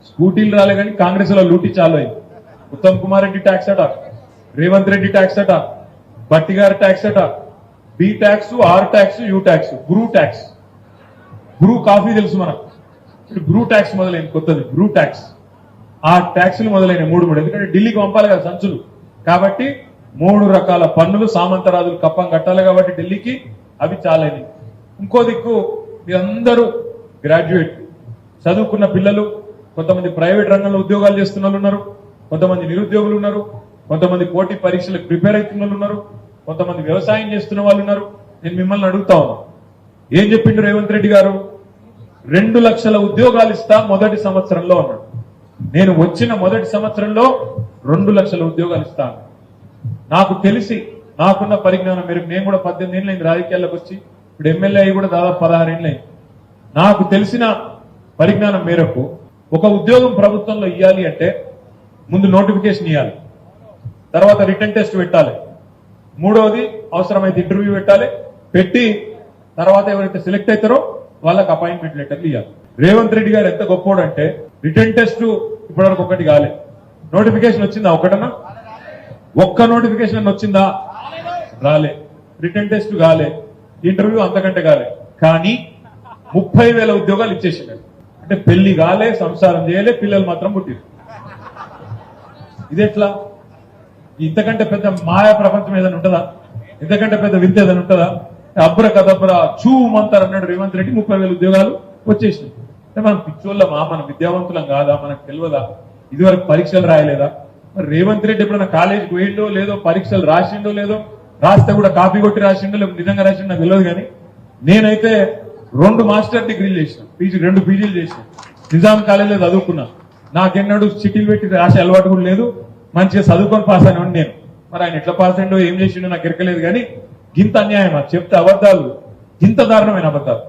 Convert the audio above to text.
స్కూటీలు రాలే కానీ కాంగ్రెస్ లో లూటీ చాలు అయింది. ఉత్తమ్ కుమార్ రెడ్డి ట్యాక్స్ అట, రేవంత్ రెడ్డి ట్యాక్స్ అట, భట్టి గారి ట్యాక్స్ అట, B tax, R tax, U tax, Bru tax. Bru coffee తెలుసు మనకు, ఇప్పుడు బ్రూ ట్యాక్స్ మొదలైంది కొత్తది, బ్రూ ట్యాక్స్. ఆ ట్యాక్సులు మొదలైన మూడు ఎందుకంటే ఢిల్లీకి పంపాలి కదా సంచులు, కాబట్టి 3 రకాల పన్నులు సామంతరాజులు కప్పం కట్టాలి కాబట్టి ఢిల్లీకి, అవి చాలని. ఇంకో దిక్కు మీరందరూ గ్రాడ్యుయేట్ చదువుకున్న పిల్లలు, కొంతమంది ప్రైవేట్ రంగంలో ఉద్యోగాలు చేస్తున్న వాళ్ళు ఉన్నారు, కొంతమంది నిరుద్యోగులు ఉన్నారు, కొంతమంది పోటీ పరీక్షలకు ప్రిపేర్ అవుతున్న వాళ్ళు ఉన్నారు, కొంతమంది వ్యవసాయం చేస్తున్న వాళ్ళు ఉన్నారు. నేను మిమ్మల్ని అడుగుతా ఉన్నా, ఏం చెప్పిండు రేవంత్ రెడ్డి గారు? 2 లక్షల ఉద్యోగాలు ఇస్తా మొదటి సంవత్సరంలో అన్నాడు. నేను వచ్చిన మొదటి సంవత్సరంలో 2 లక్షల ఉద్యోగాలు ఇస్తాను. నాకు తెలిసి, నాకున్న పరిజ్ఞానం మేరకు, నేను కూడా 18 ఏళ్ళు అయింది రాజకీయాల్లోకి వచ్చి, ఇప్పుడు ఎమ్మెల్యే అయ్యి కూడా దాదాపు 16 ఏళ్ళు అయింది. నాకు తెలిసిన పరిజ్ఞానం మేరకు ఒక ఉద్యోగం ప్రభుత్వంలో ఇవ్వాలి అంటే ముందు నోటిఫికేషన్ ఇవ్వాలి, తర్వాత రిటర్న్ టెస్ట్ పెట్టాలి, మూడవది అవసరమైతే ఇంటర్వ్యూ పెట్టాలి, పెట్టి తర్వాత ఎవరైతే సెలెక్ట్ అవుతారో వాళ్ళకి అపాయింట్మెంట్ లెటర్లు ఇవ్వాలి. రేవంత్ రెడ్డి గారు ఎంత గొప్పోడు అంటే రిటర్న్ టెస్ట్ ఇప్పటివరకు ఒకటి కాలే, నోటిఫికేషన్ వచ్చిందా ఒకటన్నా? ఒక్క నోటిఫికేషన్ వచ్చిందా? రాలే. రిటర్న్ టెస్ట్ కాలే, ఇంటర్వ్యూ అంతకంటే కాలే, కానీ 30,000 ఉద్యోగాలు ఇచ్చేసినారు. అంటే పెళ్లి కాలే, సంసారం చేయలే, పిల్లలు మాత్రం పుట్టిరు. ఇదెట్లా? ఇంతకంటే పెద్ద మాయా ప్రపంచం ఏదైనా ఉంటుందా? ఇంతకంటే పెద్ద వింత ఏదైనా ఉంటుందా? అబ్ర కదబ్ర చూ మంతారు అన్నాడు రేవంత్ రెడ్డి, 30,000 ఉద్యోగాలు వచ్చేసినాయి. అంటే మనం పిచ్చోళ్ళమా? మనం విద్యావంతులం కాదా? మనకు తెలియదా? ఇదివరకు పరీక్షలు రాయలేదా? మరి రేవంత్ రెడ్డి ఎప్పుడైనా కాలేజీకి పోయిండో లేదో, పరీక్షలు రాసిండో లేదో, రాస్తే కూడా కాపీ కొట్టి రాసిండో లేదో, నిజంగా రాసిండో నాకు తెలియదు. కానీ నేనైతే 2 మాస్టర్ డిగ్రీలు చేసిన, 2 పీజీలు చేసిన, నిజాం కాలేజీలో చదువుకున్నా. నాకెన్నడూ చిటీలు పెట్టి రాసే అలవాటు కూడా లేదు, మంచిగా చదువుకొని పాస్ అయిన నేను. మరి ఆయన ఎట్లా పాస్ అయిండో, ఏం చేసిండో నాకు ఎరకలేదు. కానీ గింత అన్యాయం చెప్తే అబద్ధాలు, గింత దారుణమైన అబద్ధాలు.